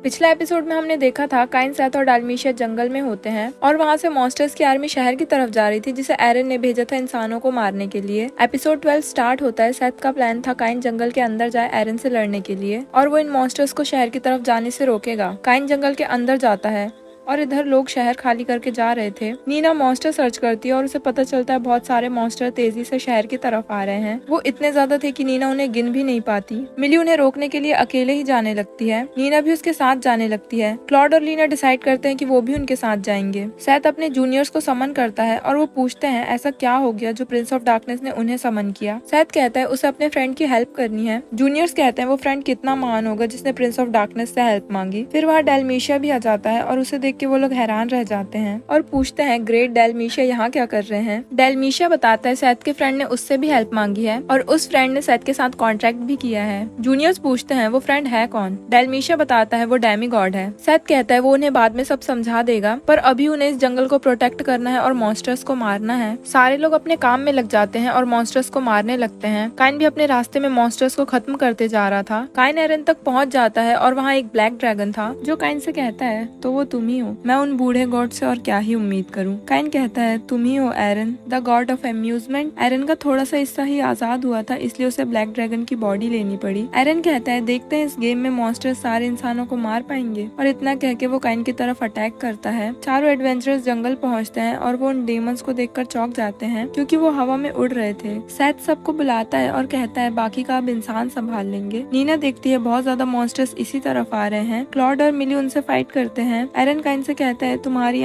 पिछला एपिसोड में हमने देखा था काइन, सेथ और डालमीशिया जंगल में होते हैं और वहाँ से मॉन्स्टर्स की आर्मी शहर की तरफ जा रही थी जिसे एरन ने भेजा था इंसानों को मारने के लिए। एपिसोड 12 स्टार्ट होता है। सेथ का प्लान था काइन जंगल के अंदर जाए एरन से लड़ने के लिए और वो इन मॉन्स्टर्स को शहर की तरफ जाने से रोकेगा। काइन जंगल के अंदर जाता है और इधर लोग शहर खाली करके जा रहे थे। नीना मॉन्स्टर सर्च करती है और उसे पता चलता है बहुत सारे मॉन्स्टर तेजी से शहर की तरफ आ रहे हैं। वो इतने ज्यादा थे कि नीना उन्हें गिन भी नहीं पाती। मिली उन्हें रोकने के लिए अकेले ही जाने लगती है। नीना भी उसके साथ जाने लगती है। क्लॉड और लीना डिसाइड करते हैं कि वो भी उनके साथ जाएंगे। सेथ अपने जूनियर्स को समन करता है और वो पूछते हैं ऐसा क्या हो गया जो प्रिंस ऑफ डार्कनेस ने उन्हें समन किया। सेथ कहता है उसे अपने फ्रेंड की हेल्प करनी है। जूनियर्स कहते हैं वो फ्रेंड कितना महान होगा जिसने प्रिंस ऑफ डार्कनेस से हेल्प मांगी। फिर वहाँ डालमीशिया भी आ जाता है और उसे देख के वो लोग हैरान रह जाते हैं और पूछते हैं ग्रेट डालमीशिया यहाँ क्या कर रहे हैं। डालमीशिया बताता है सेथ के फ्रेंड ने उससे भी हेल्प मांगी है और उस फ्रेंड ने सेथ के साथ कॉन्ट्रैक्ट भी किया है। जूनियर्स पूछते हैं वो फ्रेंड है कौन। डालमीशिया बताता है वो डेमी गॉड है। सेथ कहता है वो उन्हें बाद में सब समझा देगा पर अभी उन्हें इस जंगल को प्रोटेक्ट करना है और मॉन्स्टर्स को मारना है। सारे लोग अपने काम में लग जाते हैं और मॉन्स्टर्स को मारने लगते हैं। काइन भी अपने रास्ते में मॉन्स्टर्स को खत्म करते जा रहा था। काइन एरन तक पहुंच जाता है और वहाँ एक ब्लैक ड्रैगन था जो काइन से कहता है तो वो तुम ही हो। मैं उन बूढ़े गॉड से और क्या ही उम्मीद करूं। काइन कहता है तुम ही हो एरन, द गॉड ऑफ एम्यूजमेंट। एरन का थोड़ा सा हिस्सा ही आजाद हुआ था इसलिए उसे ब्लैक ड्रैगन की बॉडी लेनी पड़ी। एरन कहता है देखते हैं इस गेम में मॉन्स्टर सारे इंसानों को मार पाएंगे और इतना कह के वो काइन की तरफ अटैक करता है। चारों एडवेंचरर्स जंगल पहुंचते हैं और वो उन डेमंस को देखकर चौंक जाते हैं क्योंकि वो हवा में उड़ रहे थे। सेथ सबको बुलाता है और कहता है बाकी का अब इंसान संभाल लेंगे। नीना देखती है बहुत ज्यादा मॉन्स्टर्स इसी तरफ आ रहे हैं। क्लॉड और मिली उनसे फाइट करते हैं। एरन काइन से कहता है तुम्हारी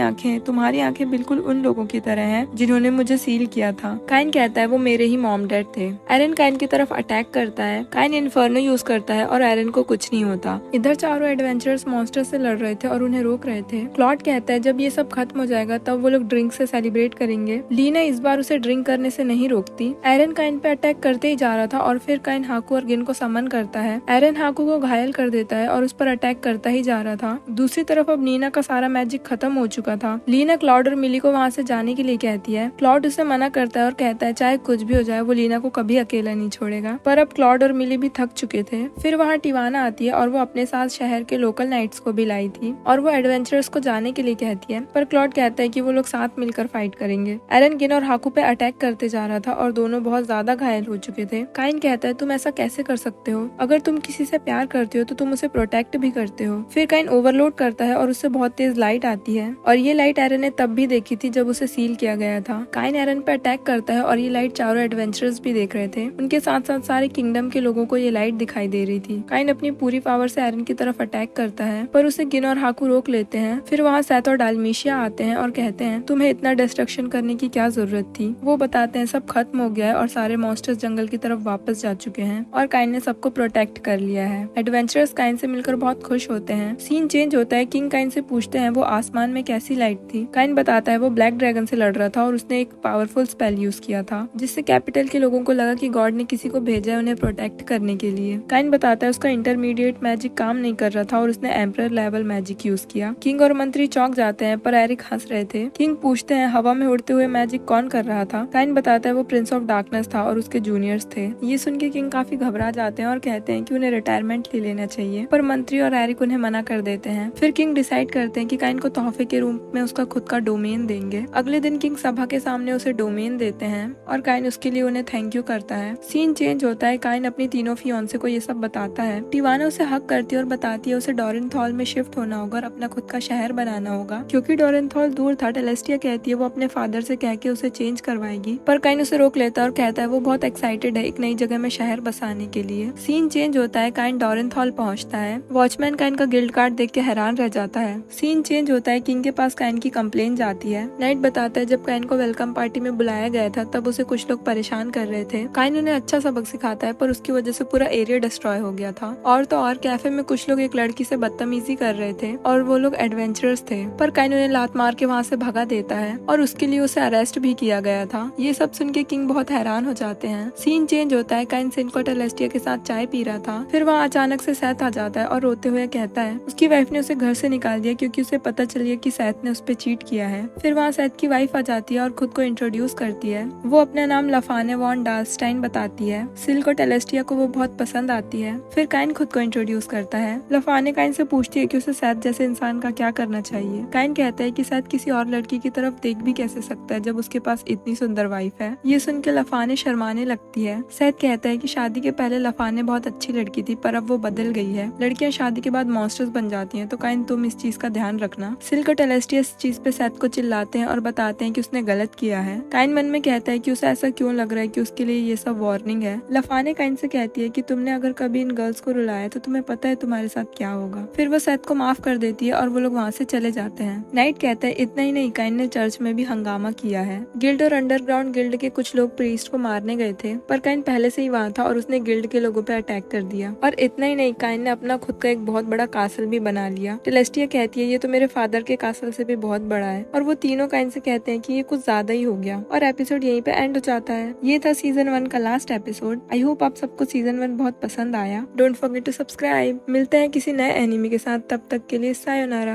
आंखें बिल्कुल उन लोगों की तरह हैं जिन्होंने मुझे सील किया था। काइन कहता है वो मेरे ही मॉम डैड थे। एरन काइन की तरफ अटैक करता है। काइन इन्फर्नो यूज करता है और एरन को कुछ नहीं होता। इधर चारों एडवेंचरर्स मॉन्स्टर से लड़ रहे थे और उन्हें रोक रहे थे। क्लॉड कहता है जब ये सब खत्म हो जाएगा तब वो लोग ड्रिंक से सेलिब्रेट करेंगे। लीना इस बार उसे ड्रिंक करने से नहीं रोकती। एरन काइन पे अटैक करते ही जा रहा था और फिर काइन हाकू और गिन को समन करता है। एरन हाकू को घायल कर देता है और उस पर अटैक करता ही जा रहा था। दूसरी तरफ अब नीना का सारा मैजिक खत्म हो चुका था। लीना क्लॉड और मिली को वहाँ से जाने के लिए कहती है। क्लॉड उसे मना करता है और कहता है चाहे कुछ भी हो जाए वो लीना को कभी अकेला नहीं छोड़ेगा। पर अब क्लॉड और मिली भी थक चुके थे। फिर वहाँ टिवाना आती है और वो अपने साथ शहर के लोकल नाइट्स को भी लाई थी और वो एडवेंचरर्स को जाने के लिए कहती है पर क्लॉड कहता है कि वो लोग साथ मिलकर फाइट करेंगे। एरन गिन और हाकू पे अटैक करते जा रहा था और दोनों बहुत ज्यादा घायल हो चुके थे। काइन कहता है तुम ऐसा कैसे कर सकते हो, अगर तुम किसी से प्यार करते हो तो तुम उसे प्रोटेक्ट भी करते हो। फिर काइन ओवरलोड करता है और उससे बहुत तेज लाइट आती है और ये लाइट एरन ने तब भी देखी थी जब उसे सील किया गया था। काइन एरन पे अटैक करता है और ये लाइट चारों एडवेंचरर्स भी देख रहे थे। उनके साथ साथ सारे किंगडम के लोगों को ये लाइट दिखाई दे रही थी। काइन अपनी पूरी पावर से एरन की तरफ अटैक करता है पर उसे गिन और हाकू रोक लेते हैं। फिर वहाँ सेथ और डालमीशिया आते हैं और कहते हैं तुम्हें इतना डिस्ट्रक्शन करने की क्या जरूरत थी। वो बताते हैं सब खत्म हो गया है और सारे मॉन्स्टर्स जंगल की तरफ वापस जा चुके हैं और काइन ने सबको प्रोटेक्ट कर लिया है। एडवेंचरर्स काइन से मिलकर बहुत खुश होते हैं। सीन चेंज होता है। किंग काइन से पूछते हैं वो आसमान में कैसी लाइट थी। काइन बताता है वो ब्लैक ड्रैगन से लड़ रहा था और उसने एक पावरफुल स्पेल यूज किया था जिससे कैपिटल के लोगों को लगा कि गॉड ने किसी को भेजा है उन्हें प्रोटेक्ट करने के लिए। काइन बताता है उसका इंटरमीडिएट मैजिक काम नहीं कर रहा था और उसने एम्परर लेवल मैजिक यूज किया। किंग और मंत्री चौंक जाते हैं पर एरिक हंस रहे थे। किंग पूछते हैं हवा में उड़ते हुए मैजिक कौन कर रहा था। काइन बताता है वो प्रिंस ऑफ डार्कनेस था और उसके जूनियर्स थे। ये सुन के किंग काफी घबरा जाते हैं और कहते हैं कि उन्हें रिटायरमेंट ले लेना चाहिए पर मंत्री और एरिक उन्हें मना कर देते हैं। फिर किंग डिसाइड करते हैं कि काइन को तोहफे के रूप में उसका खुद का डोमेन देंगे। अगले दिन किंग सभा के सामने उसे डोमेन देते हैं और काइन उसके लिए उन्हें थैंक यू करता है। सीन चेंज होता है। काइन अपनी तीनों फियोंसे को ये सब बताता है। टिवाना उसे हक करती है और बताती है उसे डोरेंथॉल में शिफ्ट होना होगा और अपना खुद का शहर बनाना होगा क्योंकि डोरेंथॉल दूर था। टेलेस्टिया कहती है वो अपने फादर से कह के उसे चेंज करवाएगी पर काइन उसे रोक लेता है और कहता है वो बहुत एक्साइटेड है एक नई जगह में शहर बसाने के लिए। सीन चेंज होता है। काइन डोरेंथॉल पहुंचता है। वॉचमैन काइन का गिल्ड कार्ड देख के हैरान रह जाता है। सीन चेंज होता है। किंग के पास काइन की कंप्लेन जाती है। नाइट बताता है जब काइन को वेलकम पार्टी में बुलाया गया था तब उसे कुछ लोग परेशान कर रहे थे। काइन उन्हें अच्छा सबक सिखाता है पर उसकी वजह से पूरा एरिया डिस्ट्रॉय हो गया था। और तो और कैफे में कुछ लोग एक लड़की से बदतमीजी कर रहे थे और वो लोग एडवेंचरर्स थे पर काइन उन्हें लात मार के वहाँ से भगा देता है और उसके लिए उसे अरेस्ट भी किया गया था। ये सब सुन के किंग बहुत हैरान हो जाते हैं। सीन चेंज होता है। काइन सिनको टेलेस्टिया के साथ चाय पी रहा था। फिर वहाँ अचानक से सेथ आ जाता है और रोते हुए कहता है उसकी वाइफ ने उसे घर से निकाल दिया क्योंकि उसे पता चल गया कि सैथ ने उस पर चीट किया है। फिर वहाँ सैथ की वाइफ आ जाती है और खुद को इंट्रोड्यूस करती है। वो अपना नाम लफाने वॉन डार्स्टाइन बताती है। सिल्क और टेलेस्टिया को वो बहुत पसंद आती है। फिर काइन खुद को इंट्रोड्यूस करता है। लफाने काइन से पूछती है कि उसे सैथ जैसे इंसान का क्या करना चाहिए। काइन कहता है कि सैथ किसी और लड़की की तरफ देख भी कैसे सकता है जब उसके पास इतनी सुंदर वाइफ है। ये सुन के लफाने शर्माने लगती है। सैथ कहता है कि शादी के पहले लफाने बहुत अच्छी लड़की थी पर अब वो बदल गई है। लड़कियां शादी के बाद मॉन्स्टर्स बन जाती हैं, तो काइन तुम इस चीज का ध्यान रखना। सिल्क और टेलेस्टिया इस चीज पे सैथ को चिल्लाते हैं और बताते हैं कि उसने गलत किया है। काइन मन में कहता है कि उसे ऐसा क्यों लग रहा है कि उसके लिए ये सब वार्निंग है। लफाने काइन से कहती है कि तुमने अगर कभी इन गर्ल्स को रुलाया तो तुम्हें पता है तुम्हारे साथ क्या होगा। फिर वो सैथ को माफ कर देती है और वो लोग वहाँ से चले जाते हैं। नाइट कहता है इतना ही नहीं, काइन ने चर्च में भी हंगामा किया है। गिल्ड और अंडरग्राउंड गिल्ड के कुछ लोग प्रीस्ट को मारने गए थे, पर काइन पहले से ही वहाँ था और उसने गिल्ड के लोगों पे अटैक कर दिया। और इतना ही नहीं, काइन ने अपना खुद का एक बहुत बड़ा कासल भी बना लिया। टेलेस्टिया कहती है ये तो मेरे फादर के कासल से भी बहुत बड़ा है, और वो तीनों काइन से कहते हैं कि ये कुछ ज्यादा ही हो गया। और एपिसोड यहीं पे एंड हो जाता है। ये था सीजन 1 का लास्ट एपिसोड। आई होप आप सबको सीजन 1 बहुत पसंद आया। Don't forget to subscribe. मिलते हैं किसी नए एनिमे के साथ, तब तक के लिए सायोनारा।